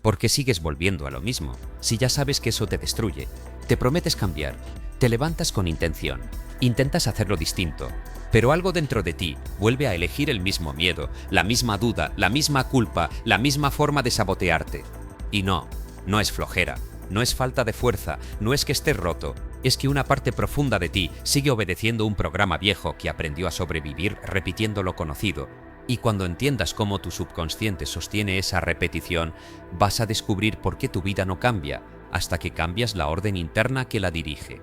¿Por qué sigues volviendo a lo mismo si ya sabes que eso te destruye? Te prometes cambiar, te levantas con intención, intentas hacerlo distinto, pero algo dentro de ti vuelve a elegir el mismo miedo, la misma duda, la misma culpa, la misma forma de sabotearte. Y no, no es flojera, no es falta de fuerza, no es que estés roto, es que una parte profunda de ti sigue obedeciendo un programa viejo que aprendió a sobrevivir repitiendo lo conocido. Y cuando entiendas cómo tu subconsciente sostiene esa repetición, vas a descubrir por qué tu vida no cambia, hasta que cambias la orden interna que la dirige.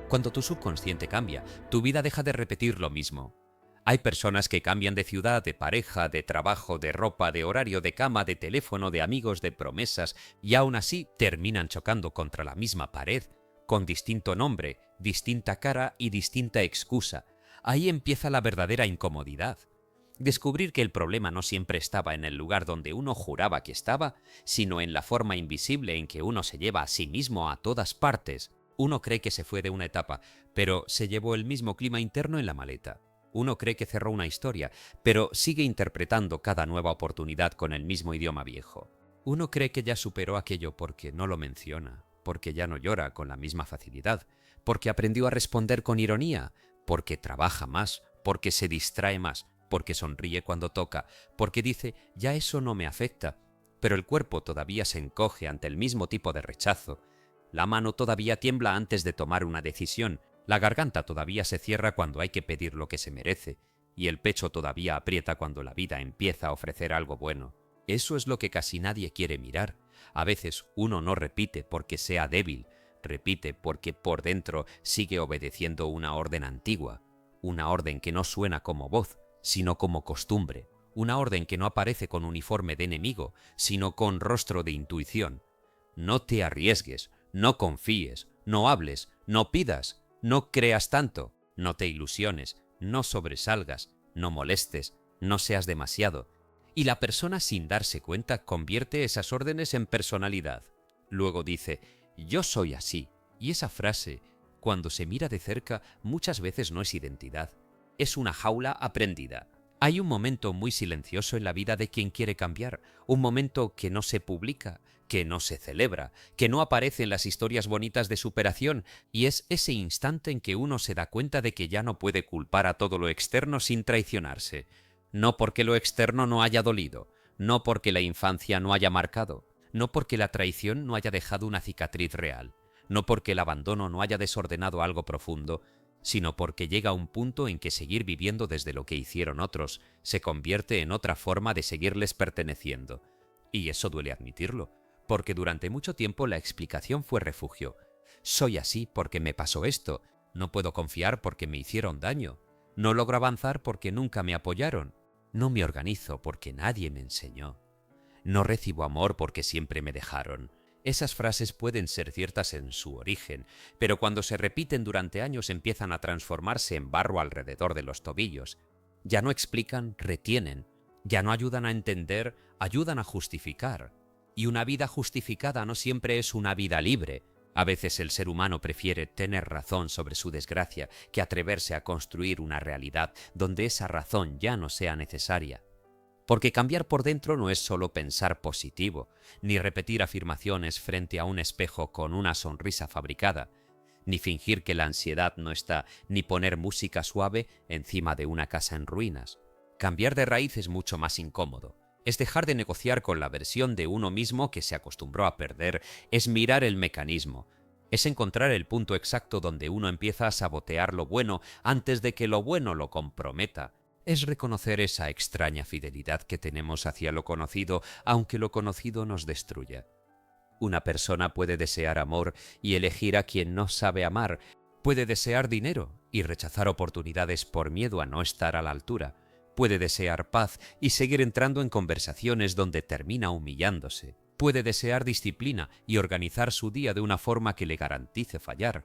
Cuando tu subconsciente cambia, tu vida deja de repetir lo mismo. Hay personas que cambian de ciudad, de pareja, de trabajo, de ropa, de horario, de cama, de teléfono, de amigos, de promesas, y aún así terminan chocando contra la misma pared, con distinto nombre, distinta cara y distinta excusa. Ahí empieza la verdadera incomodidad. Descubrir que el problema no siempre estaba en el lugar donde uno juraba que estaba, sino en la forma invisible en que uno se lleva a sí mismo a todas partes. Uno cree que se fue de una etapa, pero se llevó el mismo clima interno en la maleta. Uno cree que cerró una historia, pero sigue interpretando cada nueva oportunidad con el mismo idioma viejo. Uno cree que ya superó aquello porque no lo menciona, porque ya no llora con la misma facilidad, porque aprendió a responder con ironía, porque trabaja más, porque se distrae más, porque sonríe cuando toca, porque dice, ya eso no me afecta, pero el cuerpo todavía se encoge ante el mismo tipo de rechazo. La mano todavía tiembla antes de tomar una decisión, la garganta todavía se cierra cuando hay que pedir lo que se merece, y el pecho todavía aprieta cuando la vida empieza a ofrecer algo bueno. Eso es lo que casi nadie quiere mirar. A veces uno no repite porque sea débil, repite porque por dentro sigue obedeciendo una orden antigua, una orden que no suena como voz, sino como costumbre, una orden que no aparece con uniforme de enemigo, sino con rostro de intuición. No te arriesgues, no confíes, no hables, no pidas, no creas tanto, no te ilusiones, no sobresalgas, no molestes, no seas demasiado. Y la persona sin darse cuenta convierte esas órdenes en personalidad. Luego dice, yo soy así, y esa frase, cuando se mira de cerca, muchas veces no es identidad, es una jaula aprendida. Hay un momento muy silencioso en la vida de quien quiere cambiar, un momento que no se publica, que no se celebra, que no aparece en las historias bonitas de superación, y es ese instante en que uno se da cuenta de que ya no puede culpar a todo lo externo sin traicionarse. No porque lo externo no haya dolido, no porque la infancia no haya marcado, no porque la traición no haya dejado una cicatriz real, no porque el abandono no haya desordenado algo profundo, sino porque llega un punto en que seguir viviendo desde lo que hicieron otros se convierte en otra forma de seguirles perteneciendo. Y eso duele admitirlo, porque durante mucho tiempo la explicación fue refugio. Soy así porque me pasó esto, no puedo confiar porque me hicieron daño, no logro avanzar porque nunca me apoyaron, no me organizo porque nadie me enseñó, no recibo amor porque siempre me dejaron. Esas frases pueden ser ciertas en su origen, pero cuando se repiten durante años empiezan a transformarse en barro alrededor de los tobillos. Ya no explican, retienen. Ya no ayudan a entender, ayudan a justificar. Y una vida justificada no siempre es una vida libre. A veces el ser humano prefiere tener razón sobre su desgracia que atreverse a construir una realidad donde esa razón ya no sea necesaria. Porque cambiar por dentro no es solo pensar positivo, ni repetir afirmaciones frente a un espejo con una sonrisa fabricada, ni fingir que la ansiedad no está, ni poner música suave encima de una casa en ruinas. Cambiar de raíz es mucho más incómodo. Es dejar de negociar con la versión de uno mismo que se acostumbró a perder, es mirar el mecanismo. Es encontrar el punto exacto donde uno empieza a sabotear lo bueno antes de que lo bueno lo comprometa. Es reconocer esa extraña fidelidad que tenemos hacia lo conocido, aunque lo conocido nos destruya. Una persona puede desear amor y elegir a quien no sabe amar, puede desear dinero y rechazar oportunidades por miedo a no estar a la altura, puede desear paz y seguir entrando en conversaciones donde termina humillándose, puede desear disciplina y organizar su día de una forma que le garantice fallar.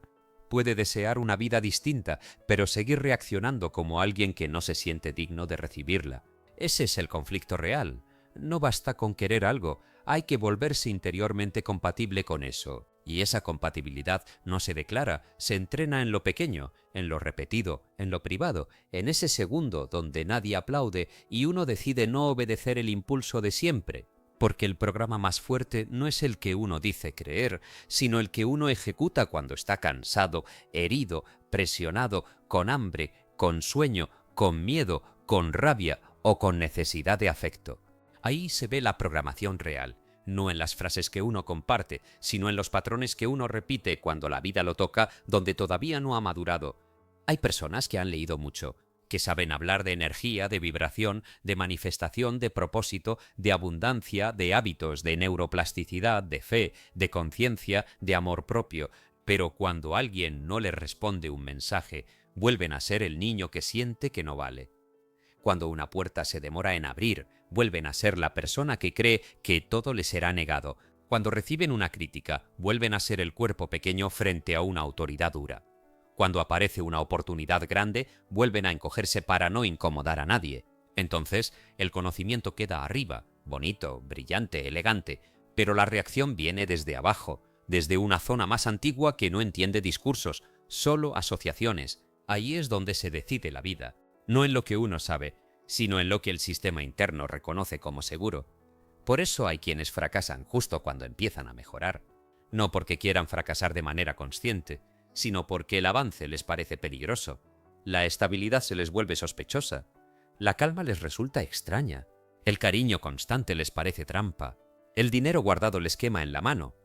Puede desear una vida distinta, pero seguir reaccionando como alguien que no se siente digno de recibirla. Ese es el conflicto real. No basta con querer algo, hay que volverse interiormente compatible con eso. Y esa compatibilidad no se declara, se entrena en lo pequeño, en lo repetido, en lo privado, en ese segundo donde nadie aplaude y uno decide no obedecer el impulso de siempre. porque el programa más fuerte no es el que uno dice creer, sino el que uno ejecuta cuando está cansado, herido, presionado, con hambre, con sueño, con miedo, con rabia o con necesidad de afecto. Ahí se ve la programación real, no en las frases que uno comparte, sino en los patrones que uno repite cuando la vida lo toca donde todavía no ha madurado. Hay personas que han leído mucho, que saben hablar de energía, de vibración, de manifestación, de propósito, de abundancia, de hábitos, de neuroplasticidad, de fe, de conciencia, de amor propio, pero cuando alguien no les responde un mensaje, vuelven a ser el niño que siente que no vale. Cuando una puerta se demora en abrir, vuelven a ser la persona que cree que todo le será negado. Cuando reciben una crítica, vuelven a ser el cuerpo pequeño frente a una autoridad dura. Cuando aparece una oportunidad grande, vuelven a encogerse para no incomodar a nadie. Entonces, el conocimiento queda arriba, bonito, brillante, elegante, pero la reacción viene desde abajo, desde una zona más antigua que no entiende discursos, solo asociaciones. Ahí es donde se decide la vida, no en lo que uno sabe, sino en lo que el sistema interno reconoce como seguro. Por eso hay quienes fracasan justo cuando empiezan a mejorar, no porque quieran fracasar de manera consciente, sino porque el avance les parece peligroso, la estabilidad se les vuelve sospechosa, la calma les resulta extraña, el cariño constante les parece trampa, el dinero guardado les quema en la mano,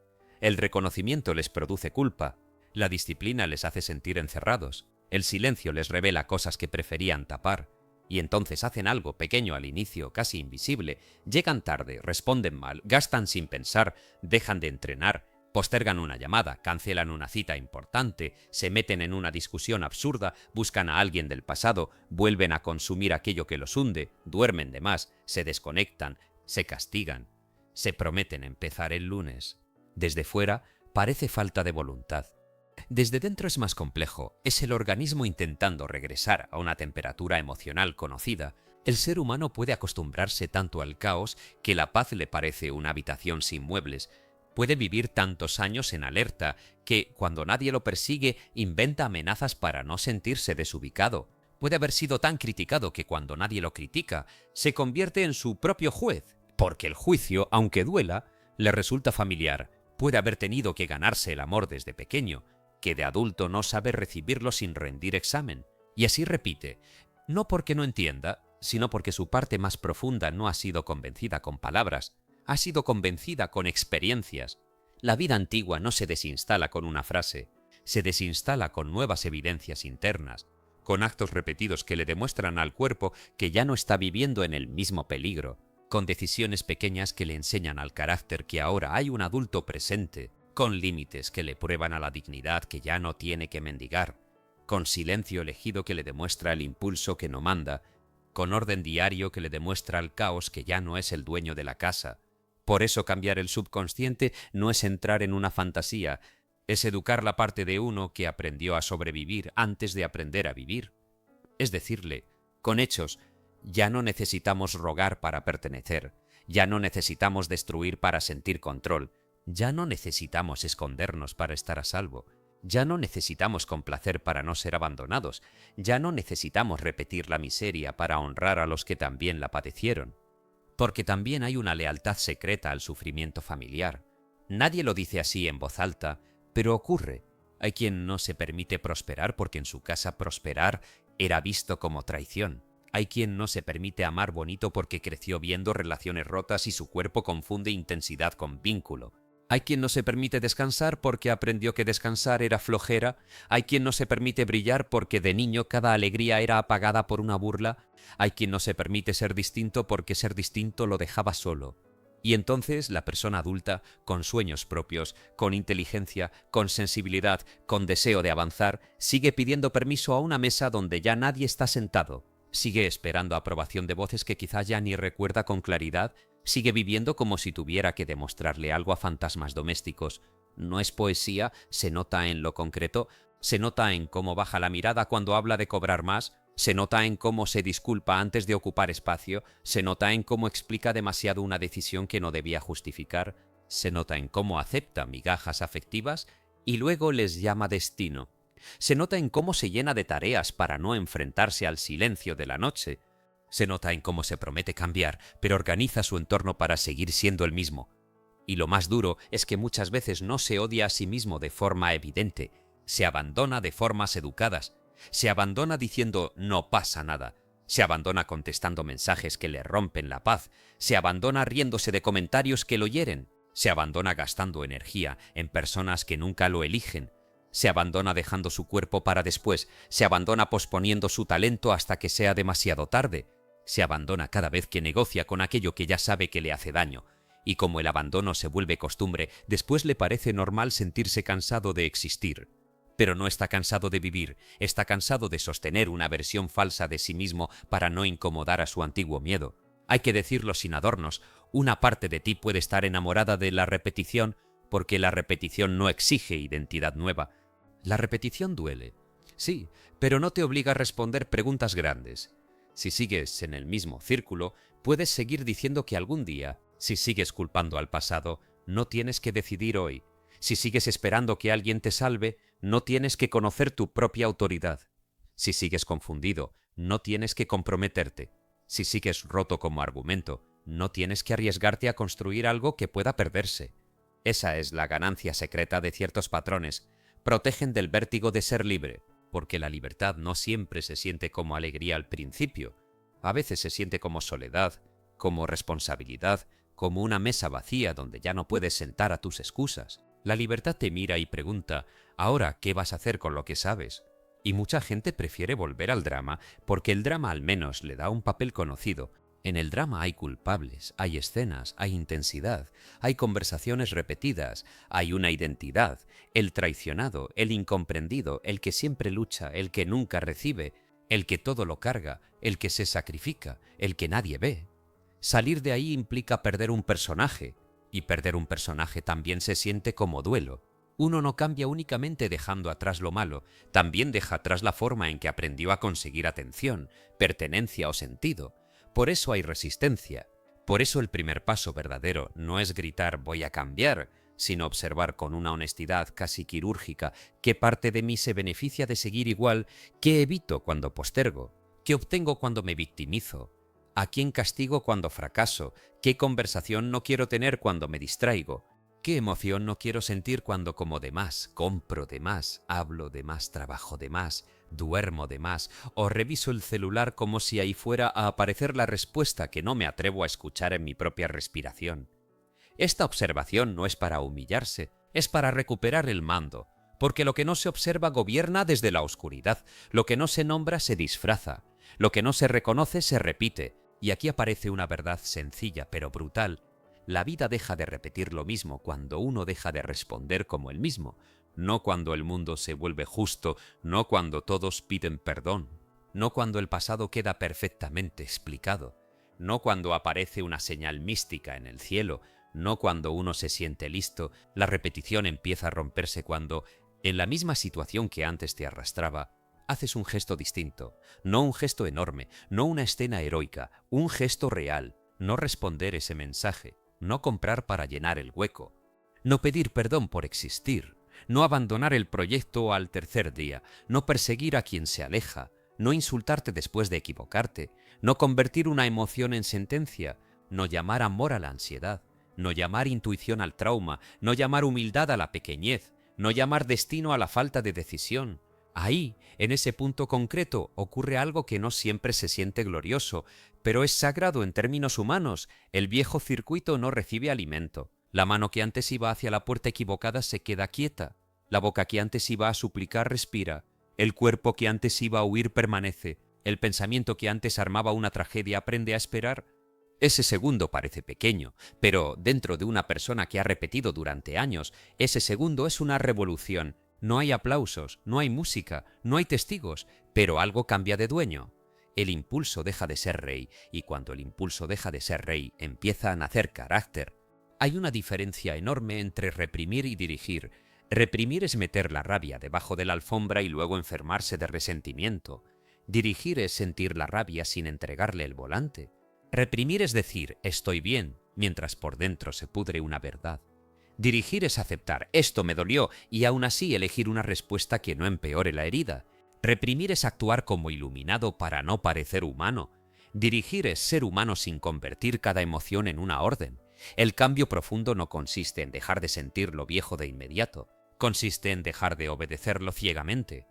el reconocimiento les produce culpa, la disciplina les hace sentir encerrados, el silencio les revela cosas que preferían tapar, y entonces hacen algo pequeño al inicio, casi invisible, llegan tarde, responden mal, gastan sin pensar, dejan de entrenar, postergan una llamada, cancelan una cita importante, se meten en una discusión absurda, buscan a alguien del pasado, vuelven a consumir aquello que los hunde, duermen de más, se desconectan, se castigan, se prometen empezar el lunes. Desde fuera parece falta de voluntad. Desde dentro es más complejo, es el organismo intentando regresar a una temperatura emocional conocida. El ser humano puede acostumbrarse tanto al caos que la paz le parece una habitación sin muebles. Puede vivir tantos años en alerta que, cuando nadie lo persigue, inventa amenazas para no sentirse desubicado. Puede haber sido tan criticado que cuando nadie lo critica, se convierte en su propio juez, porque el juicio, aunque duela, le resulta familiar. Puede haber tenido que ganarse el amor desde pequeño, que de adulto no sabe recibirlo sin rendir examen. Y así repite, no porque no entienda, sino porque su parte más profunda no ha sido convencida con palabras, ha sido convencida con experiencias. La vida antigua no se desinstala con una frase, se desinstala con nuevas evidencias internas, con actos repetidos que le demuestran al cuerpo que ya no está viviendo en el mismo peligro, con decisiones pequeñas que le enseñan al carácter que ahora hay un adulto presente, con límites que le prueban a la dignidad que ya no tiene que mendigar, con silencio elegido que le demuestra el impulso que no manda, con orden diario que le demuestra al caos que ya no es el dueño de la casa. Por eso cambiar el subconsciente no es entrar en una fantasía, es educar la parte de uno que aprendió a sobrevivir antes de aprender a vivir. Es decirle, con hechos, ya no necesitamos rogar para pertenecer, ya no necesitamos destruir para sentir control, ya no necesitamos escondernos para estar a salvo, ya no necesitamos complacer para no ser abandonados, ya no necesitamos repetir la miseria para honrar a los que también la padecieron. Porque también hay una lealtad secreta al sufrimiento familiar. Nadie lo dice así en voz alta, pero ocurre. Hay quien no se permite prosperar porque en su casa prosperar era visto como traición. Hay quien no se permite amar bonito porque creció viendo relaciones rotas y su cuerpo confunde intensidad con vínculo. Hay quien no se permite descansar porque aprendió que descansar era flojera. Hay quien no se permite brillar porque de niño cada alegría era apagada por una burla. Hay quien no se permite ser distinto porque ser distinto lo dejaba solo. Y entonces la persona adulta, con sueños propios, con inteligencia, con sensibilidad, con deseo de avanzar, sigue pidiendo permiso a una mesa donde ya nadie está sentado. Sigue esperando aprobación de voces que quizá ya ni recuerda con claridad. Sigue viviendo como si tuviera que demostrarle algo a fantasmas domésticos. No es poesía, se nota en lo concreto, se nota en cómo baja la mirada cuando habla de cobrar más, se nota en cómo se disculpa antes de ocupar espacio, se nota en cómo explica demasiado una decisión que no debía justificar, se nota en cómo acepta migajas afectivas y luego les llama destino. Se nota en cómo se llena de tareas para no enfrentarse al silencio de la noche. Se nota en cómo se promete cambiar, pero organiza su entorno para seguir siendo el mismo. Y lo más duro es que muchas veces no se odia a sí mismo de forma evidente, se abandona de formas educadas, se abandona diciendo no pasa nada, se abandona contestando mensajes que le rompen la paz, se abandona riéndose de comentarios que lo hieren, se abandona gastando energía en personas que nunca lo eligen, se abandona dejando su cuerpo para después, se abandona posponiendo su talento hasta que sea demasiado tarde, se abandona cada vez que negocia con aquello que ya sabe que le hace daño, y como el abandono se vuelve costumbre, después le parece normal sentirse cansado de existir. Pero no está cansado de vivir, está cansado de sostener una versión falsa de sí mismo para no incomodar a su antiguo miedo. Hay que decirlo sin adornos, una parte de ti puede estar enamorada de la repetición porque la repetición no exige identidad nueva. La repetición duele, sí, pero no te obliga a responder preguntas grandes. Si sigues en el mismo círculo, puedes seguir diciendo que algún día, si sigues culpando al pasado, no tienes que decidir hoy. Si sigues esperando que alguien te salve, no tienes que conocer tu propia autoridad. Si sigues confundido, no tienes que comprometerte. Si sigues roto como argumento, no tienes que arriesgarte a construir algo que pueda perderse. Esa es la ganancia secreta de ciertos patrones. Protegen del vértigo de ser libre, porque la libertad no siempre se siente como alegría al principio. A veces se siente como soledad, como responsabilidad, como una mesa vacía donde ya no puedes sentar a tus excusas. La libertad te mira y pregunta, ¿ahora qué vas a hacer con lo que sabes? Y mucha gente prefiere volver al drama porque el drama al menos le da un papel conocido. En el drama hay culpables, hay escenas, hay intensidad, hay conversaciones repetidas, hay una identidad, el traicionado, el incomprendido, el que siempre lucha, el que nunca recibe, el que todo lo carga, el que se sacrifica, el que nadie ve. Salir de ahí implica perder un personaje, y perder un personaje también se siente como duelo. Uno no cambia únicamente dejando atrás lo malo, también deja atrás la forma en que aprendió a conseguir atención, pertenencia o sentido. Por eso hay resistencia. Por eso el primer paso verdadero no es gritar voy a cambiar, sino observar con una honestidad casi quirúrgica qué parte de mí se beneficia de seguir igual, qué evito cuando postergo, qué obtengo cuando me victimizo, a quién castigo cuando fracaso, qué conversación no quiero tener cuando me distraigo, qué emoción no quiero sentir cuando como de más, compro de más, hablo de más, trabajo de más, duermo de más o reviso el celular como si ahí fuera a aparecer la respuesta que no me atrevo a escuchar en mi propia respiración. Esta observación no es para humillarse, es para recuperar el mando, porque lo que no se observa gobierna desde la oscuridad, lo que no se nombra se disfraza, lo que no se reconoce se repite, y aquí aparece una verdad sencilla pero brutal. La vida deja de repetir lo mismo cuando uno deja de responder como el mismo, no cuando el mundo se vuelve justo, no cuando todos piden perdón, no cuando el pasado queda perfectamente explicado, no cuando aparece una señal mística en el cielo, no cuando uno se siente listo. La repetición empieza a romperse cuando, en la misma situación que antes te arrastraba, haces un gesto distinto, no un gesto enorme, no una escena heroica, un gesto real, no responder ese mensaje, no comprar para llenar el hueco, no pedir perdón por existir, no abandonar el proyecto al tercer día, no perseguir a quien se aleja, no insultarte después de equivocarte, no convertir una emoción en sentencia, no llamar amor a la ansiedad, no llamar intuición al trauma, no llamar humildad a la pequeñez, no llamar destino a la falta de decisión. Ahí, en ese punto concreto, ocurre algo que no siempre se siente glorioso, pero es sagrado en términos humanos. El viejo circuito no recibe alimento. La mano que antes iba hacia la puerta equivocada se queda quieta. La boca que antes iba a suplicar respira. El cuerpo que antes iba a huir permanece. El pensamiento que antes armaba una tragedia aprende a esperar. Ese segundo parece pequeño, pero dentro de una persona que ha repetido durante años, ese segundo es una revolución. No hay aplausos, no hay música, no hay testigos, pero algo cambia de dueño. El impulso deja de ser rey, y cuando el impulso deja de ser rey, empieza a nacer carácter. Hay una diferencia enorme entre reprimir y dirigir. Reprimir es meter la rabia debajo de la alfombra y luego enfermarse de resentimiento. Dirigir es sentir la rabia sin entregarle el volante. Reprimir es decir, estoy bien, mientras por dentro se pudre una verdad. Dirigir es aceptar, esto me dolió, y aún así elegir una respuesta que no empeore la herida. Reprimir es actuar como iluminado para no parecer humano. Dirigir es ser humano sin convertir cada emoción en una orden. El cambio profundo no consiste en dejar de sentir lo viejo de inmediato, consiste en dejar de obedecerlo ciegamente.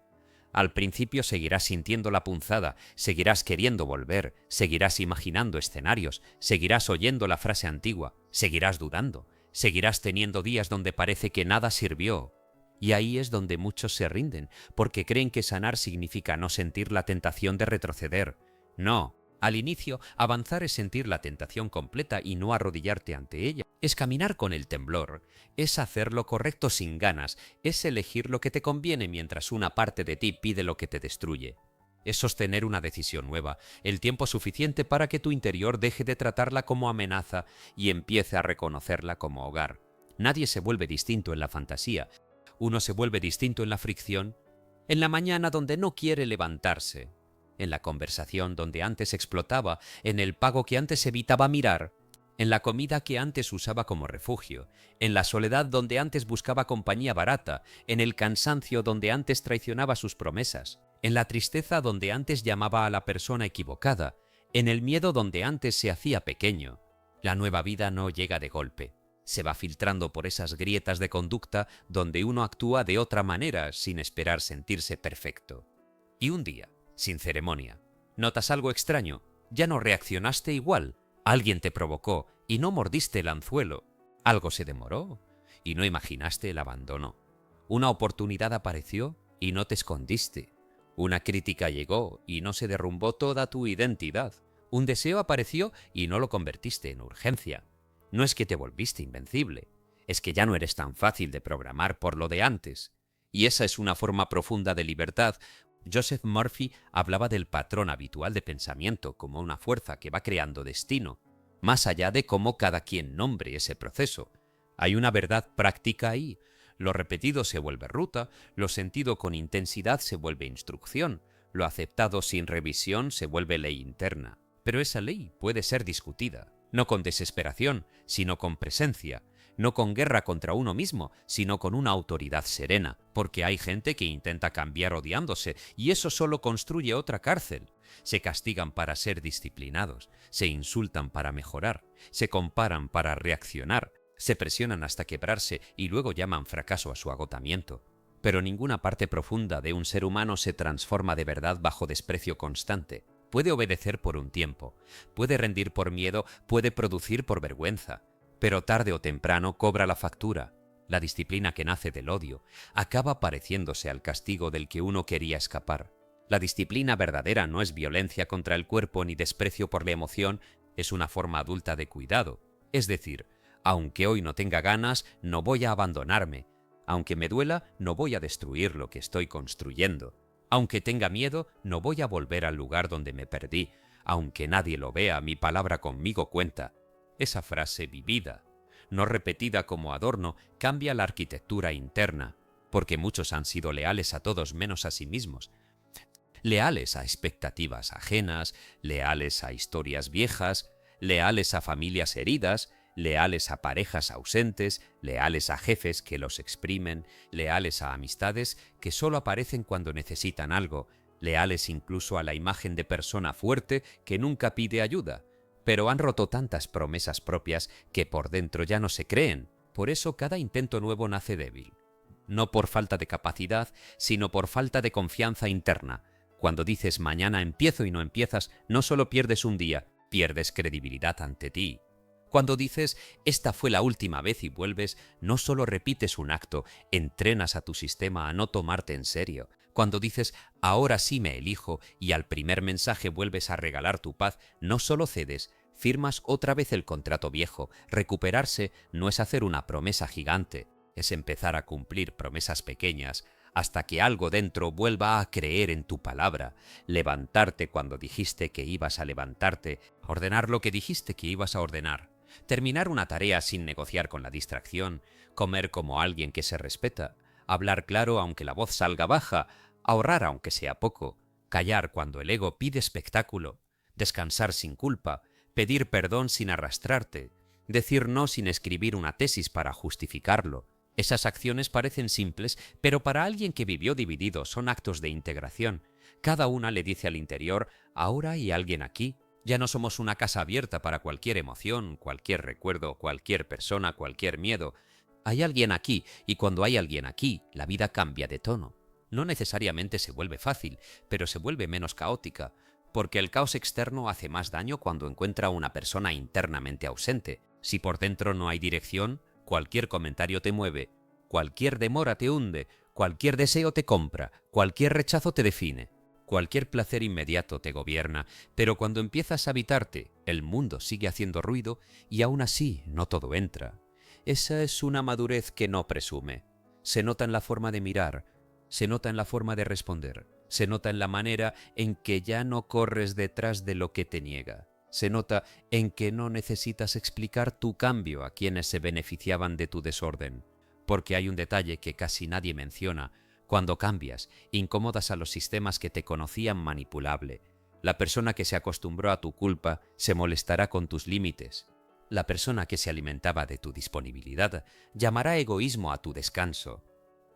Al principio seguirás sintiendo la punzada, seguirás queriendo volver, seguirás imaginando escenarios, seguirás oyendo la frase antigua, seguirás dudando, seguirás teniendo días donde parece que nada sirvió. Y ahí es donde muchos se rinden, porque creen que sanar significa no sentir la tentación de retroceder. No. Al inicio, avanzar es sentir la tentación completa y no arrodillarte ante ella. Es caminar con el temblor, es hacer lo correcto sin ganas, es elegir lo que te conviene mientras una parte de ti pide lo que te destruye. Es sostener una decisión nueva, el tiempo suficiente para que tu interior deje de tratarla como amenaza y empiece a reconocerla como hogar. Nadie se vuelve distinto en la fantasía. Uno se vuelve distinto en la fricción, en la mañana donde no quiere levantarse, en la conversación donde antes explotaba, en el pago que antes evitaba mirar, en la comida que antes usaba como refugio, en la soledad donde antes buscaba compañía barata, en el cansancio donde antes traicionaba sus promesas, en la tristeza donde antes llamaba a la persona equivocada, en el miedo donde antes se hacía pequeño. La nueva vida no llega de golpe. Se va filtrando por esas grietas de conducta donde uno actúa de otra manera sin esperar sentirse perfecto. Y un día, sin ceremonia, notas algo extraño, ya no reaccionaste igual, alguien te provocó y no mordiste el anzuelo, algo se demoró y no imaginaste el abandono, una oportunidad apareció y no te escondiste, una crítica llegó y no se derrumbó toda tu identidad, un deseo apareció y no lo convertiste en urgencia. No es que te volviste invencible, es que ya no eres tan fácil de programar por lo de antes. Y esa es una forma profunda de libertad. Joseph Murphy hablaba del patrón habitual de pensamiento como una fuerza que va creando destino, más allá de cómo cada quien nombre ese proceso. Hay una verdad práctica ahí. Lo repetido se vuelve ruta, lo sentido con intensidad se vuelve instrucción, lo aceptado sin revisión se vuelve ley interna. Pero esa ley puede ser discutida, no con desesperación, sino con presencia, no con guerra contra uno mismo, sino con una autoridad serena, porque hay gente que intenta cambiar odiándose, y eso solo construye otra cárcel. Se castigan para ser disciplinados, se insultan para mejorar, se comparan para reaccionar, se presionan hasta quebrarse y luego llaman fracaso a su agotamiento. Pero ninguna parte profunda de un ser humano se transforma de verdad bajo desprecio constante. Puede obedecer por un tiempo, puede rendir por miedo, puede producir por vergüenza, pero tarde o temprano cobra la factura. La disciplina que nace del odio acaba pareciéndose al castigo del que uno quería escapar. La disciplina verdadera no es violencia contra el cuerpo ni desprecio por la emoción, es una forma adulta de cuidado. Es decir, aunque hoy no tenga ganas, no voy a abandonarme. Aunque me duela, no voy a destruir lo que estoy construyendo. Aunque tenga miedo, no voy a volver al lugar donde me perdí. Aunque nadie lo vea, mi palabra conmigo cuenta. Esa frase vivida, no repetida como adorno, cambia la arquitectura interna, porque muchos han sido leales a todos menos a sí mismos. Leales a expectativas ajenas, leales a historias viejas, leales a familias heridas, leales a parejas ausentes, leales a jefes que los exprimen, leales a amistades que solo aparecen cuando necesitan algo, leales incluso a la imagen de persona fuerte que nunca pide ayuda. Pero han roto tantas promesas propias que por dentro ya no se creen. Por eso cada intento nuevo nace débil. No por falta de capacidad, sino por falta de confianza interna. Cuando dices mañana empiezo y no empiezas, no solo pierdes un día, pierdes credibilidad ante ti. Cuando dices esta fue la última vez y vuelves, no solo repites un acto, entrenas a tu sistema a no tomarte en serio. Cuando dices ahora sí me elijo y al primer mensaje vuelves a regalar tu paz, no solo cedes, firmas otra vez el contrato viejo. Recuperarse no es hacer una promesa gigante, es empezar a cumplir promesas pequeñas hasta que algo dentro vuelva a creer en tu palabra, levantarte cuando dijiste que ibas a levantarte, ordenar lo que dijiste que ibas a ordenar, terminar una tarea sin negociar con la distracción, comer como alguien que se respeta, hablar claro aunque la voz salga baja, ahorrar aunque sea poco, callar cuando el ego pide espectáculo, descansar sin culpa, pedir perdón sin arrastrarte, decir no sin escribir una tesis para justificarlo. Esas acciones parecen simples, pero para alguien que vivió dividido son actos de integración. Cada una le dice al interior, ahora hay alguien aquí, Ya no somos una casa abierta para cualquier emoción, cualquier recuerdo, cualquier persona, cualquier miedo. Hay alguien aquí, y cuando hay alguien aquí, la vida cambia de tono. No necesariamente se vuelve fácil, pero se vuelve menos caótica, porque el caos externo hace más daño cuando encuentra a una persona internamente ausente. Si por dentro no hay dirección, cualquier comentario te mueve, cualquier demora te hunde, cualquier deseo te compra, cualquier rechazo te define. Cualquier placer inmediato te gobierna, pero cuando empiezas a habitarte, el mundo sigue haciendo ruido y aún así no todo entra. Esa es una madurez que no presume. Se nota en la forma de mirar, se nota en la forma de responder, se nota en la manera en que ya no corres detrás de lo que te niega. Se nota en que no necesitas explicar tu cambio a quienes se beneficiaban de tu desorden. Porque hay un detalle que casi nadie menciona. Cuando cambias, incomodas a los sistemas que te conocían manipulable. La persona que se acostumbró a tu culpa se molestará con tus límites. La persona que se alimentaba de tu disponibilidad llamará egoísmo a tu descanso.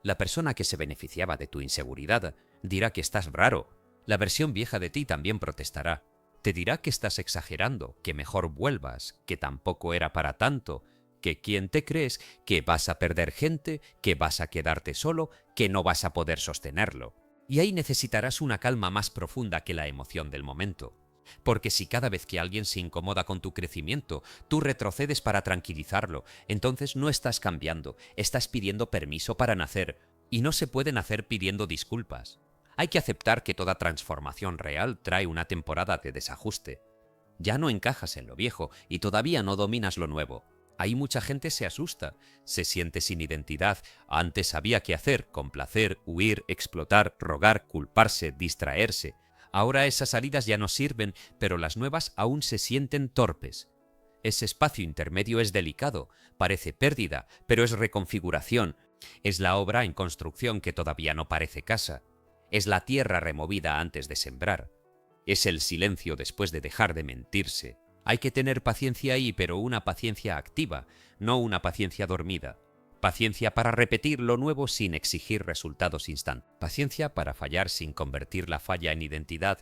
La persona que se beneficiaba de tu inseguridad dirá que estás raro. La versión vieja de ti también protestará. Te dirá que estás exagerando, que mejor vuelvas, que tampoco era para tanto, que quién te crees, que vas a perder gente, que vas a quedarte solo, que no vas a poder sostenerlo. Y ahí necesitarás una calma más profunda que la emoción del momento. Porque si cada vez que alguien se incomoda con tu crecimiento, tú retrocedes para tranquilizarlo, entonces no estás cambiando, estás pidiendo permiso para nacer, y no se puede nacer pidiendo disculpas. Hay que aceptar que toda transformación real trae una temporada de desajuste. Ya no encajas en lo viejo y todavía no dominas lo nuevo. Ahí mucha gente se asusta, se siente sin identidad. Antes sabía qué hacer, complacer, huir, explotar, rogar, culparse, distraerse. Ahora esas salidas ya no sirven, pero las nuevas aún se sienten torpes. Ese espacio intermedio es delicado, parece pérdida, pero es reconfiguración. Es la obra en construcción que todavía no parece casa. Es la tierra removida antes de sembrar. Es el silencio después de dejar de mentirse. Hay que tener paciencia ahí, pero una paciencia activa, no una paciencia dormida. Paciencia para repetir lo nuevo sin exigir resultados instantáneos. Paciencia para fallar sin convertir la falla en identidad.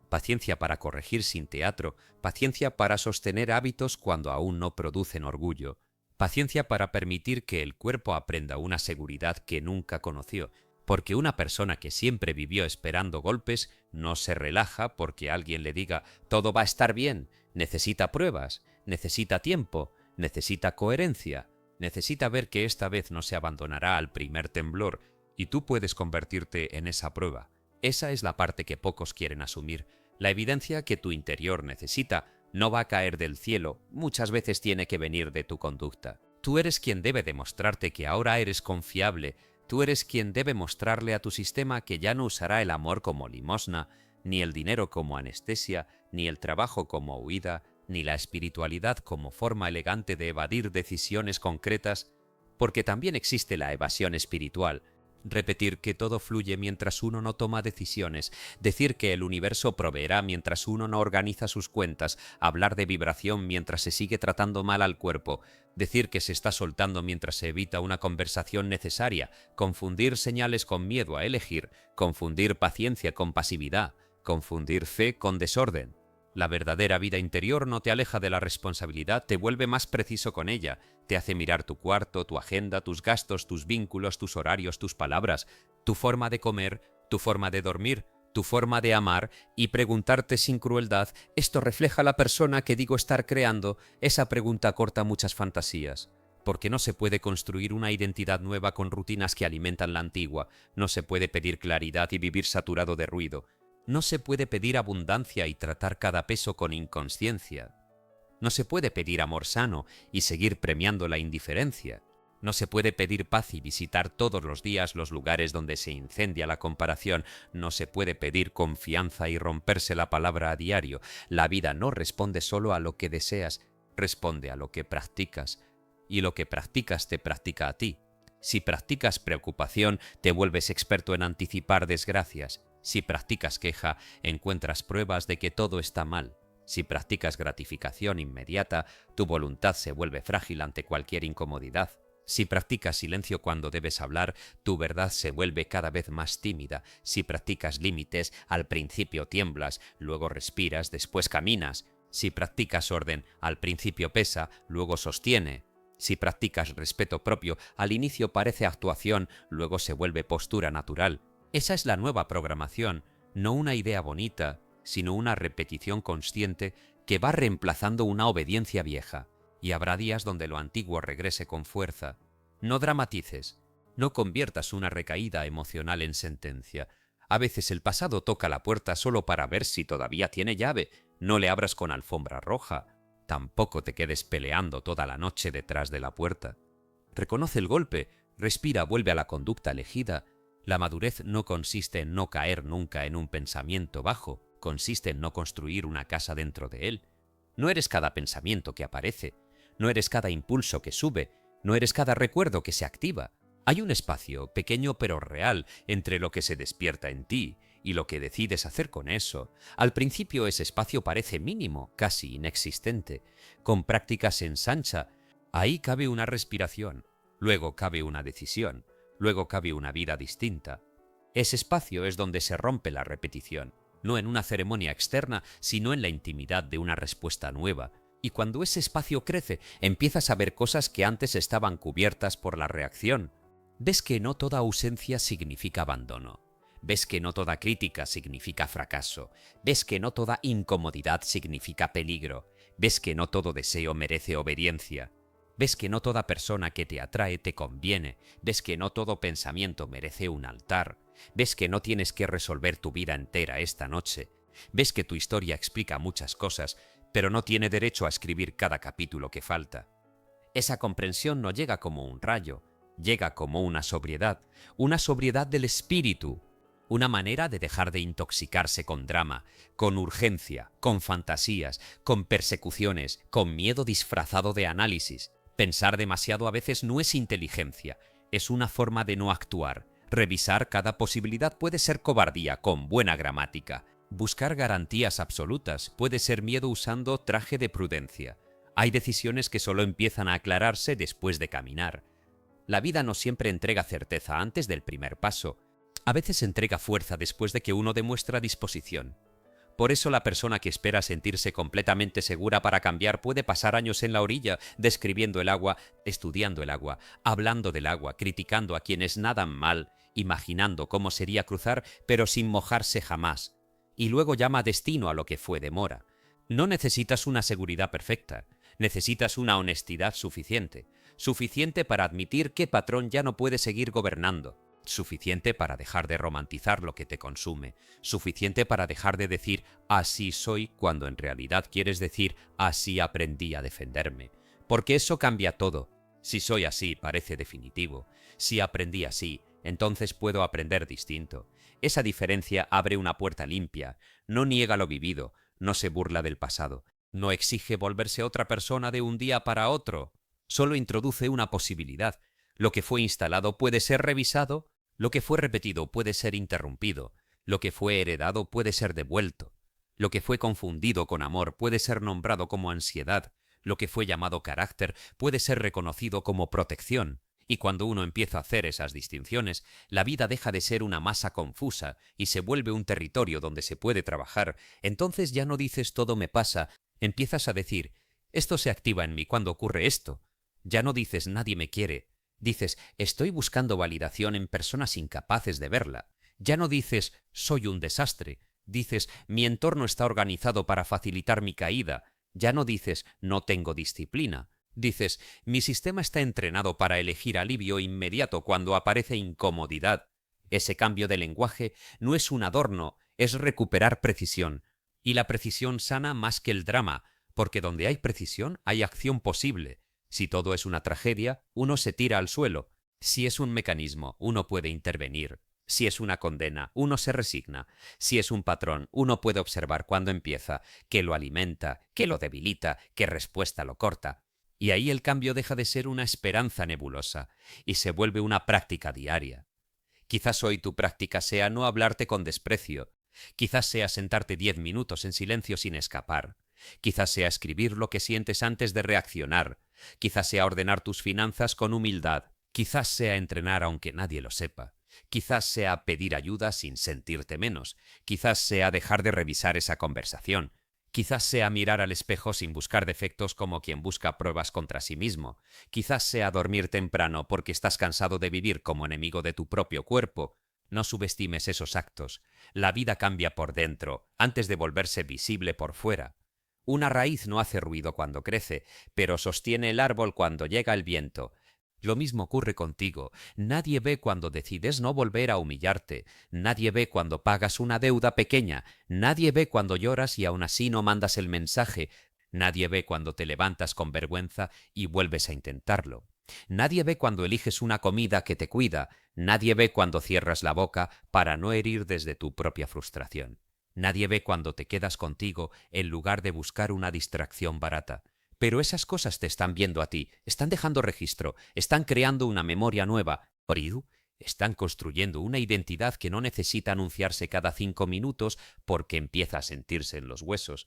Paciencia para corregir sin teatro. Paciencia para sostener hábitos cuando aún no producen orgullo. Paciencia para permitir que el cuerpo aprenda una seguridad que nunca conoció. Porque una persona que siempre vivió esperando golpes no se relaja porque alguien le diga «todo va a estar bien». Necesita pruebas, necesita tiempo, necesita coherencia, necesita ver que esta vez no se abandonará al primer temblor y tú puedes convertirte en esa prueba. Esa es la parte que pocos quieren asumir. La evidencia que tu interior necesita no va a caer del cielo, muchas veces tiene que venir de tu conducta. Tú eres quien debe demostrarte que ahora eres confiable. Tú eres quien debe mostrarle a tu sistema que ya no usará el amor como limosna, ni el dinero como anestesia, ni el trabajo como huida, ni la espiritualidad como forma elegante de evadir decisiones concretas, porque también existe la evasión espiritual. Repetir que todo fluye mientras uno no toma decisiones, decir que el universo proveerá mientras uno no organiza sus cuentas, hablar de vibración mientras se sigue tratando mal al cuerpo, decir que se está soltando mientras se evita una conversación necesaria, confundir señales con miedo a elegir, confundir paciencia con pasividad, confundir fe con desorden. La verdadera vida interior no te aleja de la responsabilidad, te vuelve más preciso con ella, te hace mirar tu cuarto, tu agenda, tus gastos, tus vínculos, tus horarios, tus palabras, tu forma de comer, tu forma de dormir, tu forma de amar y preguntarte sin crueldad, ¿esto refleja la persona que digo estar creando? Esa pregunta corta muchas fantasías. Porque no se puede construir una identidad nueva con rutinas que alimentan la antigua, no se puede pedir claridad y vivir saturado de ruido. No se puede pedir abundancia y tratar cada peso con inconsciencia. No se puede pedir amor sano y seguir premiando la indiferencia. No se puede pedir paz y visitar todos los días los lugares donde se incendia la comparación. No se puede pedir confianza y romperse la palabra a diario. La vida no responde solo a lo que deseas, responde a lo que practicas. Y lo que practicas te practica a ti. Si practicas preocupación, te vuelves experto en anticipar desgracias. Si practicas queja, encuentras pruebas de que todo está mal. Si practicas gratificación inmediata, tu voluntad se vuelve frágil ante cualquier incomodidad. Si practicas silencio cuando debes hablar, tu verdad se vuelve cada vez más tímida. Si practicas límites, al principio tiemblas, luego respiras, después caminas. Si practicas orden, al principio pesa, luego sostiene. Si practicas respeto propio, al inicio parece actuación, luego se vuelve postura natural. Esa es la nueva programación, no una idea bonita, sino una repetición consciente que va reemplazando una obediencia vieja. Y habrá días donde lo antiguo regrese con fuerza. No dramatices, no conviertas una recaída emocional en sentencia. A veces el pasado toca la puerta solo para ver si todavía tiene llave. No le abras con alfombra roja. Tampoco te quedes peleando toda la noche detrás de la puerta. Reconoce el golpe, respira, vuelve a la conducta elegida. La madurez no consiste en no caer nunca en un pensamiento bajo, consiste en no construir una casa dentro de él. No eres cada pensamiento que aparece, no eres cada impulso que sube, no eres cada recuerdo que se activa. Hay un espacio, pequeño pero real, entre lo que se despierta en ti y lo que decides hacer con eso. Al principio ese espacio parece mínimo, casi inexistente. Con práctica se ensancha. Ahí cabe una respiración, luego cabe una decisión, luego cabe una vida distinta. Ese espacio es donde se rompe la repetición, no en una ceremonia externa, sino en la intimidad de una respuesta nueva. Y cuando ese espacio crece, empiezas a ver cosas que antes estaban cubiertas por la reacción. Ves que no toda ausencia significa abandono. Ves que no toda crítica significa fracaso. Ves que no toda incomodidad significa peligro. Ves que no todo deseo merece obediencia. Ves que no toda persona que te atrae te conviene. Ves que no todo pensamiento merece un altar. Ves que no tienes que resolver tu vida entera esta noche. Ves que tu historia explica muchas cosas, pero no tiene derecho a escribir cada capítulo que falta. Esa comprensión no llega como un rayo, llega como una sobriedad del espíritu, una manera de dejar de intoxicarse con drama, con urgencia, con fantasías, con persecuciones, con miedo disfrazado de análisis. Pensar demasiado a veces no es inteligencia, es una forma de no actuar. Revisar cada posibilidad puede ser cobardía con buena gramática. Buscar garantías absolutas puede ser miedo usando traje de prudencia. Hay decisiones que solo empiezan a aclararse después de caminar. La vida no siempre entrega certeza antes del primer paso. A veces entrega fuerza después de que uno demuestra disposición. Por eso la persona que espera sentirse completamente segura para cambiar puede pasar años en la orilla, describiendo el agua, estudiando el agua, hablando del agua, criticando a quienes nadan mal, imaginando cómo sería cruzar, pero sin mojarse jamás. Y luego llama destino a lo que fue demora. No necesitas una seguridad perfecta, necesitas una honestidad suficiente, suficiente para admitir que patrón ya no puede seguir gobernando, suficiente para dejar de romantizar lo que te consume, suficiente para dejar de decir así soy cuando en realidad quieres decir así aprendí a defenderme, porque eso cambia todo. Si soy así parece definitivo, si aprendí así, entonces puedo aprender distinto. Esa diferencia abre una puerta limpia, no niega lo vivido, no se burla del pasado, no exige volverse otra persona de un día para otro, solo introduce una posibilidad. Lo que fue instalado puede ser revisado, lo que fue repetido puede ser interrumpido, lo que fue heredado puede ser devuelto, lo que fue confundido con amor puede ser nombrado como ansiedad, lo que fue llamado carácter puede ser reconocido como protección. Y cuando uno empieza a hacer esas distinciones, la vida deja de ser una masa confusa y se vuelve un territorio donde se puede trabajar. Entonces ya no dices todo me pasa, empiezas a decir esto se activa en mí cuando ocurre esto. Ya no dices nadie me quiere, dices estoy buscando validación en personas incapaces de verla. Ya no dices soy un desastre, dices mi entorno está organizado para facilitar mi caída. Ya no dices no tengo disciplina. Dices, mi sistema está entrenado para elegir alivio inmediato cuando aparece incomodidad. Ese cambio de lenguaje no es un adorno, es recuperar precisión. Y la precisión sana más que el drama, porque donde hay precisión hay acción posible. Si todo es una tragedia, uno se tira al suelo. Si es un mecanismo, uno puede intervenir. Si es una condena, uno se resigna. Si es un patrón, uno puede observar cuándo empieza, qué lo alimenta, qué lo debilita, qué respuesta lo corta. Y ahí el cambio deja de ser una esperanza nebulosa y se vuelve una práctica diaria. Quizás hoy tu práctica sea no hablarte con desprecio. Quizás sea sentarte 10 minutos en silencio sin escapar. Quizás sea escribir lo que sientes antes de reaccionar. Quizás sea ordenar tus finanzas con humildad. Quizás sea entrenar aunque nadie lo sepa. Quizás sea pedir ayuda sin sentirte menos. Quizás sea dejar de revisar esa conversación. Quizás sea mirar al espejo sin buscar defectos como quien busca pruebas contra sí mismo. Quizás sea dormir temprano porque estás cansado de vivir como enemigo de tu propio cuerpo. No subestimes esos actos. La vida cambia por dentro, antes de volverse visible por fuera. Una raíz no hace ruido cuando crece, pero sostiene el árbol cuando llega el viento. Lo mismo ocurre contigo. Nadie ve cuando decides no volver a humillarte. Nadie ve cuando pagas una deuda pequeña. Nadie ve cuando lloras y aún así no mandas el mensaje. Nadie ve cuando te levantas con vergüenza y vuelves a intentarlo. Nadie ve cuando eliges una comida que te cuida. Nadie ve cuando cierras la boca para no herir desde tu propia frustración. Nadie ve cuando te quedas contigo en lugar de buscar una distracción barata. Pero esas cosas te están viendo a ti, están dejando registro, están creando una memoria nueva. Oridu, están construyendo una identidad que no necesita anunciarse cada 5 minutos porque empieza a sentirse en los huesos.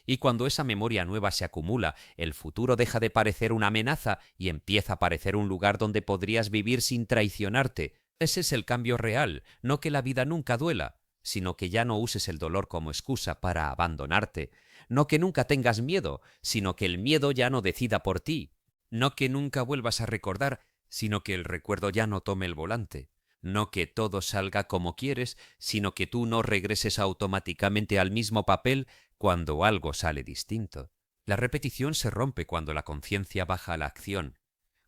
Y cuando esa memoria nueva se acumula, el futuro deja de parecer una amenaza y empieza a parecer un lugar donde podrías vivir sin traicionarte. Ese es el cambio real, no que la vida nunca duela, sino que ya no uses el dolor como excusa para abandonarte. No que nunca tengas miedo, sino que el miedo ya no decida por ti. No que nunca vuelvas a recordar, sino que el recuerdo ya no tome el volante. No que todo salga como quieres, sino que tú no regreses automáticamente al mismo papel cuando algo sale distinto. La repetición se rompe cuando la conciencia baja a la acción,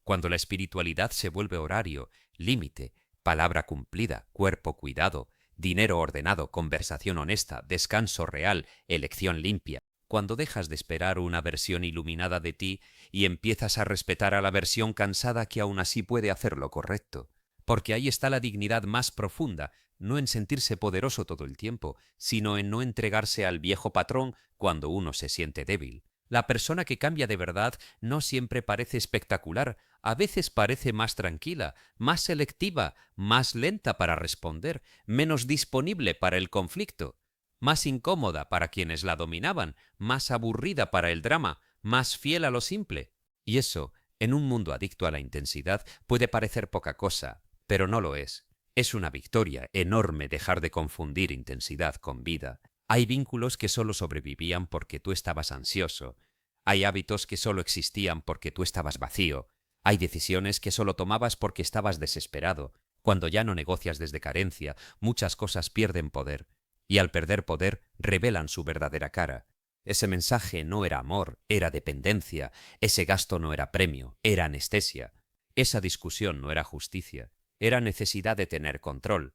cuando la espiritualidad se vuelve horario, límite, palabra cumplida, cuerpo cuidado, dinero ordenado, conversación honesta, descanso real, elección limpia. Cuando dejas de esperar una versión iluminada de ti y empiezas a respetar a la versión cansada que aún así puede hacer lo correcto. Porque ahí está la dignidad más profunda, no en sentirse poderoso todo el tiempo, sino en no entregarse al viejo patrón cuando uno se siente débil. La persona que cambia de verdad no siempre parece espectacular, a veces parece más tranquila, más selectiva, más lenta para responder, menos disponible para el conflicto, más incómoda para quienes la dominaban, más aburrida para el drama, más fiel a lo simple. Y eso, en un mundo adicto a la intensidad, puede parecer poca cosa, pero no lo es. Es una victoria enorme dejar de confundir intensidad con vida. Hay vínculos que solo sobrevivían porque tú estabas ansioso. Hay hábitos que solo existían porque tú estabas vacío. Hay decisiones que solo tomabas porque estabas desesperado. Cuando ya no negocias desde carencia, muchas cosas pierden poder. Y al perder poder, revelan su verdadera cara. Ese mensaje no era amor, era dependencia. Ese gasto no era premio, era anestesia. Esa discusión no era justicia, era necesidad de tener control.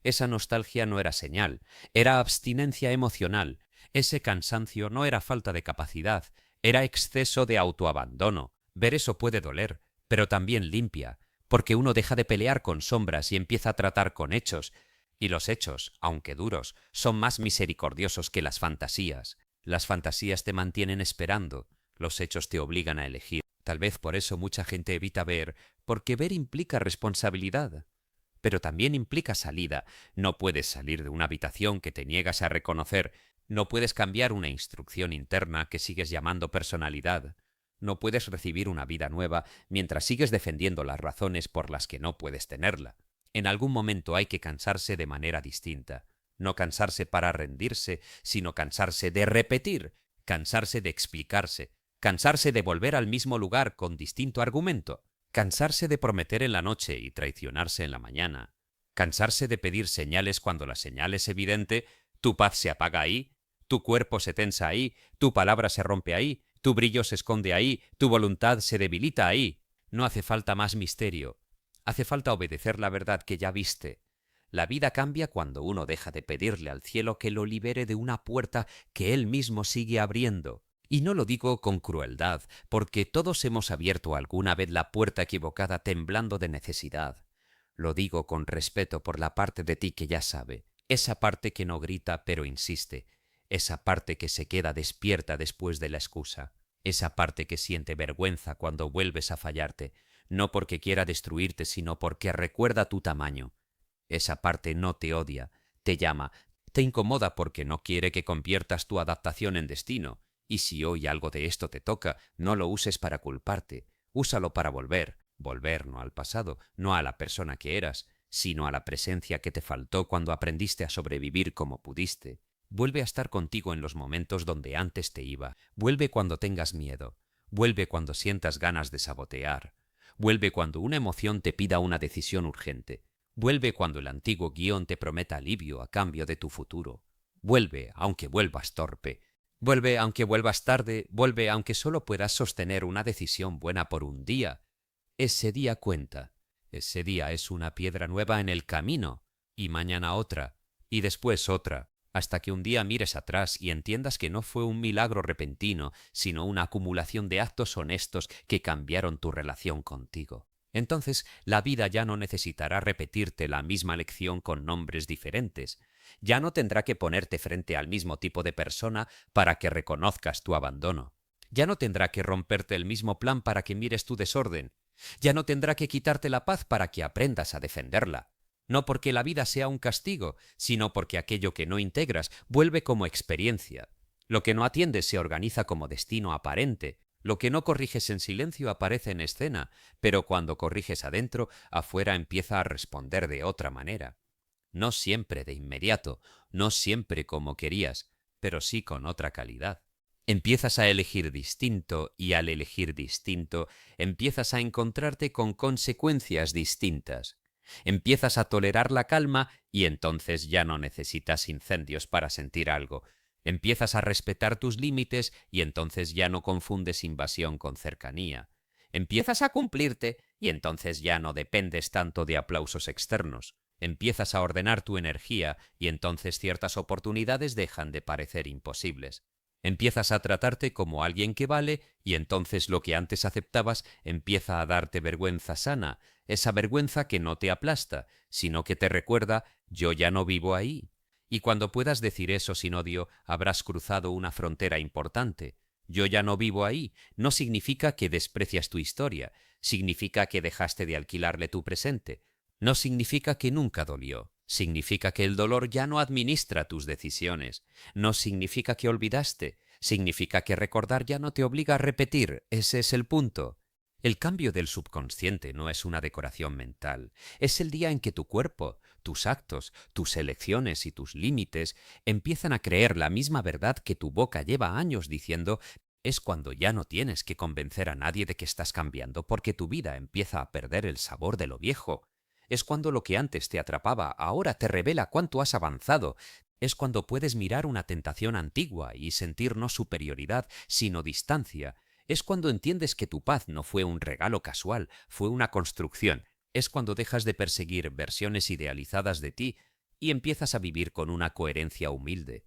Esa nostalgia no era señal, era abstinencia emocional. Ese cansancio no era falta de capacidad, era exceso de autoabandono. Ver eso puede doler, pero también limpia, porque uno deja de pelear con sombras y empieza a tratar con hechos. Y los hechos, aunque duros, son más misericordiosos que las fantasías. Las fantasías te mantienen esperando, los hechos te obligan a elegir. Tal vez por eso mucha gente evita ver, porque ver implica responsabilidad. Pero también implica salida. No puedes salir de una habitación que te niegas a reconocer. No puedes cambiar una instrucción interna que sigues llamando personalidad. No puedes recibir una vida nueva mientras sigues defendiendo las razones por las que no puedes tenerla. En algún momento hay que cansarse de manera distinta. No cansarse para rendirse, sino cansarse de repetir, cansarse de explicarse, cansarse de volver al mismo lugar con distinto argumento. Cansarse de prometer en la noche y traicionarse en la mañana. Cansarse de pedir señales cuando la señal es evidente, tu paz se apaga ahí, tu cuerpo se tensa ahí, tu palabra se rompe ahí, tu brillo se esconde ahí, tu voluntad se debilita ahí. No hace falta más misterio. Hace falta obedecer la verdad que ya viste. La vida cambia cuando uno deja de pedirle al cielo que lo libere de una puerta que él mismo sigue abriendo. Y no lo digo con crueldad, porque todos hemos abierto alguna vez la puerta equivocada temblando de necesidad. Lo digo con respeto por la parte de ti que ya sabe, esa parte que no grita pero insiste, esa parte que se queda despierta después de la excusa, esa parte que siente vergüenza cuando vuelves a fallarte, no porque quiera destruirte, sino porque recuerda tu tamaño. Esa parte no te odia, te llama, te incomoda porque no quiere que conviertas tu adaptación en destino. Y si hoy algo de esto te toca, no lo uses para culparte, úsalo para volver no al pasado, no a la persona que eras, sino a la presencia que te faltó cuando aprendiste a sobrevivir como pudiste. Vuelve a estar contigo en los momentos donde antes te iba. Vuelve cuando tengas miedo. Vuelve cuando sientas ganas de sabotear. Vuelve cuando una emoción te pida una decisión urgente. Vuelve cuando el antiguo guión te prometa alivio a cambio de tu futuro. Vuelve aunque vuelvas torpe. Vuelve aunque vuelvas tarde. Vuelve aunque solo puedas sostener una decisión buena por un día. Ese día cuenta. Ese día es una piedra nueva en el camino. Y mañana otra. Y después otra. Hasta que un día mires atrás y entiendas que no fue un milagro repentino, sino una acumulación de actos honestos que cambiaron tu relación contigo. Entonces, la vida ya no necesitará repetirte la misma lección con nombres diferentes. Ya no tendrá que ponerte frente al mismo tipo de persona para que reconozcas tu abandono. Ya no tendrá que romperte el mismo plan para que mires tu desorden. Ya no tendrá que quitarte la paz para que aprendas a defenderla. No porque la vida sea un castigo, sino porque aquello que no integras vuelve como experiencia. Lo que no atiendes se organiza como destino aparente. Lo que no corriges en silencio aparece en escena, pero cuando corriges adentro, afuera empieza a responder de otra manera. No siempre de inmediato, no siempre como querías, pero sí con otra calidad. Empiezas a elegir distinto y al elegir distinto empiezas a encontrarte con consecuencias distintas. Empiezas a tolerar la calma y entonces ya no necesitas incendios para sentir algo. Empiezas a respetar tus límites y entonces ya no confundes invasión con cercanía. Empiezas a cumplirte y entonces ya no dependes tanto de aplausos externos. Empiezas a ordenar tu energía y entonces ciertas oportunidades dejan de parecer imposibles. Empiezas a tratarte como alguien que vale y entonces lo que antes aceptabas empieza a darte vergüenza sana, esa vergüenza que no te aplasta, sino que te recuerda yo ya no vivo ahí. Y cuando puedas decir eso sin odio, habrás cruzado una frontera importante. Yo ya no vivo ahí no significa que desprecias tu historia, significa que dejaste de alquilarle tu presente. No significa que nunca dolió, significa que el dolor ya no administra tus decisiones. No significa que olvidaste, significa que recordar ya no te obliga a repetir, ese es el punto. El cambio del subconsciente no es una decoración mental, es el día en que tu cuerpo, tus actos, tus elecciones y tus límites empiezan a creer la misma verdad que tu boca lleva años diciendo. Es cuando ya no tienes que convencer a nadie de que estás cambiando porque tu vida empieza a perder el sabor de lo viejo. Es cuando lo que antes te atrapaba ahora te revela cuánto has avanzado. Es cuando puedes mirar una tentación antigua y sentir no superioridad, sino distancia. Es cuando entiendes que tu paz no fue un regalo casual, fue una construcción. Es cuando dejas de perseguir versiones idealizadas de ti y empiezas a vivir con una coherencia humilde.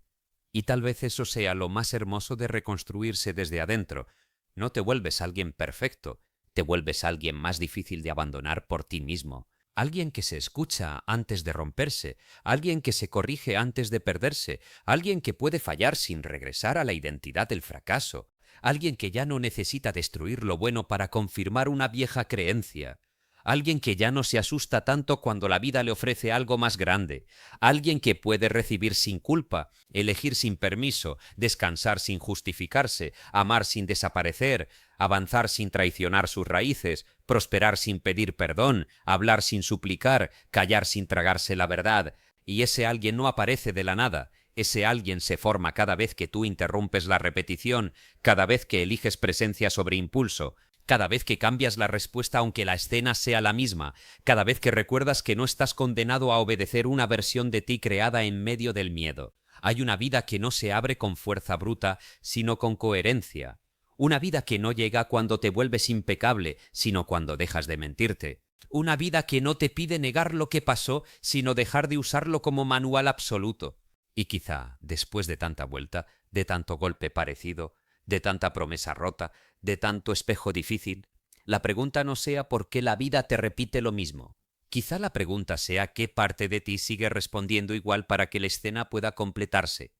Y tal vez eso sea lo más hermoso de reconstruirse desde adentro. No te vuelves alguien perfecto, te vuelves alguien más difícil de abandonar por ti mismo. Alguien que se escucha antes de romperse, alguien que se corrige antes de perderse, alguien que puede fallar sin regresar a la identidad del fracaso, alguien que ya no necesita destruir lo bueno para confirmar una vieja creencia, alguien que ya no se asusta tanto cuando la vida le ofrece algo más grande, alguien que puede recibir sin culpa, elegir sin permiso, descansar sin justificarse, amar sin desaparecer, avanzar sin traicionar sus raíces, prosperar sin pedir perdón, hablar sin suplicar, callar sin tragarse la verdad. Y ese alguien no aparece de la nada, ese alguien se forma cada vez que tú interrumpes la repetición, cada vez que eliges presencia sobre impulso, cada vez que cambias la respuesta aunque la escena sea la misma, cada vez que recuerdas que no estás condenado a obedecer una versión de ti creada en medio del miedo. Hay una vida que no se abre con fuerza bruta, sino con coherencia. Una vida que no llega cuando te vuelves impecable, sino cuando dejas de mentirte. Una vida que no te pide negar lo que pasó, sino dejar de usarlo como manual absoluto. Y quizá, después de tanta vuelta, de tanto golpe parecido, de tanta promesa rota, de tanto espejo difícil, la pregunta no sea por qué la vida te repite lo mismo. Quizá la pregunta sea qué parte de ti sigue respondiendo igual para que la escena pueda completarse.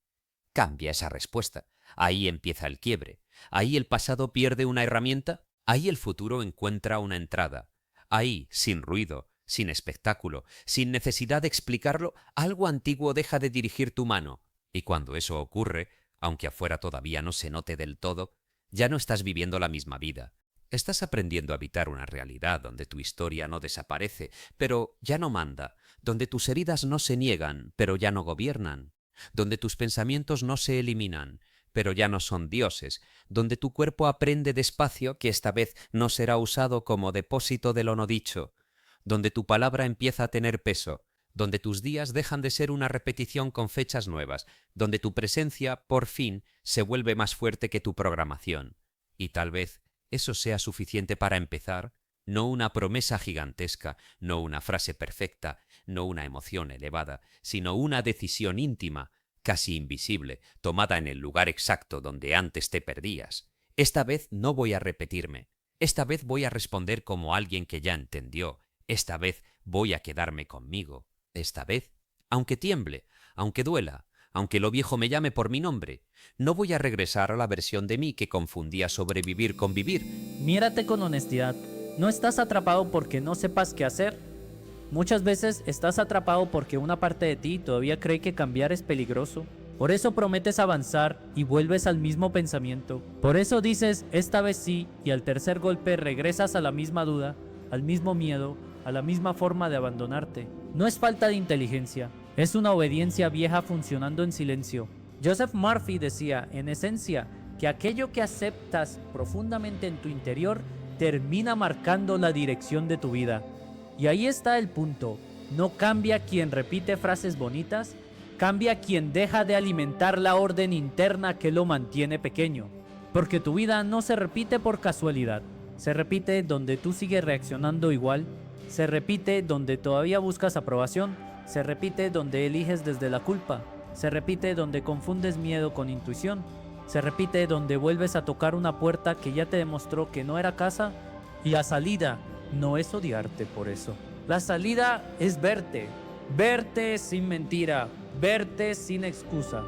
Cambia esa respuesta. Ahí empieza el quiebre. Ahí el pasado pierde una herramienta. Ahí el futuro encuentra una entrada. Ahí, sin ruido, sin espectáculo, sin necesidad de explicarlo, algo antiguo deja de dirigir tu mano. Y cuando eso ocurre, aunque afuera todavía no se note del todo, ya no estás viviendo la misma vida. Estás aprendiendo a habitar una realidad donde tu historia no desaparece, pero ya no manda, donde tus heridas no se niegan, pero ya no gobiernan, donde tus pensamientos no se eliminan, pero ya no son dioses, donde tu cuerpo aprende despacio que esta vez no será usado como depósito de lo no dicho, donde tu palabra empieza a tener peso, donde tus días dejan de ser una repetición con fechas nuevas, donde tu presencia, por fin, se vuelve más fuerte que tu programación. Y tal vez eso sea suficiente para empezar, no una promesa gigantesca, no una frase perfecta, no una emoción elevada, sino una decisión íntima, casi invisible, tomada en el lugar exacto donde antes te perdías. Esta vez no voy a repetirme. Esta vez voy a responder como alguien que ya entendió. Esta vez voy a quedarme conmigo. Esta vez, aunque tiemble, aunque duela, aunque lo viejo me llame por mi nombre, no voy a regresar a la versión de mí que confundía sobrevivir con vivir. Mírate con honestidad. No estás atrapado porque no sepas qué hacer. Muchas veces estás atrapado porque una parte de ti todavía cree que cambiar es peligroso. Por eso prometes avanzar y vuelves al mismo pensamiento. Por eso dices esta vez sí y al tercer golpe regresas a la misma duda, al mismo miedo, a la misma forma de abandonarte. No es falta de inteligencia, es una obediencia vieja funcionando en silencio. Joseph Murphy decía, en esencia, que aquello que aceptas profundamente en tu interior termina marcando la dirección de tu vida. Y ahí está el punto. No cambia quien repite frases bonitas, cambia quien deja de alimentar la orden interna que lo mantiene pequeño. Porque tu vida no se repite por casualidad. Se repite donde tú sigues reaccionando igual. Se repite donde todavía buscas aprobación. Se repite donde eliges desde la culpa. Se repite donde confundes miedo con intuición. Se repite donde vuelves a tocar una puerta que ya te demostró que no era casa. Y la salida no es odiarte por eso. La salida es verte. Verte sin mentira. Verte sin excusa.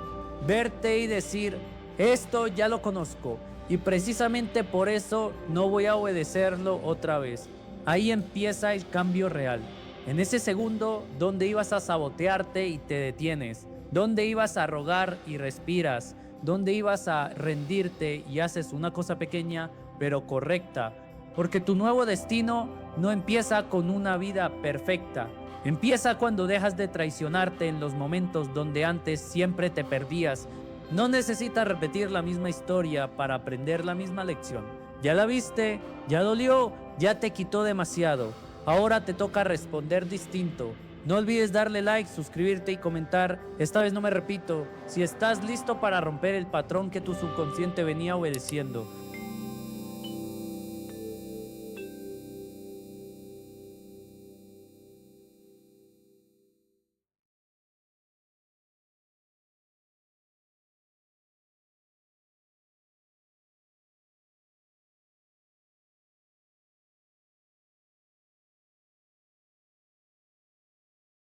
Verte y decir, esto ya lo conozco. Y precisamente por eso no voy a obedecerlo otra vez. Ahí empieza el cambio real. En ese segundo donde ibas a sabotearte y te detienes. Donde ibas a rogar y respiras. Donde ibas a rendirte y haces una cosa pequeña pero correcta. Porque tu nuevo destino no empieza con una vida perfecta. Empieza cuando dejas de traicionarte en los momentos donde antes siempre te perdías. No necesitas repetir la misma historia para aprender la misma lección. Ya la viste, ya dolió, ya te quitó demasiado. Ahora te toca responder distinto. No olvides darle like, suscribirte y comentar. Esta vez no me repito. Si estás listo para romper el patrón que tu subconsciente venía obedeciendo.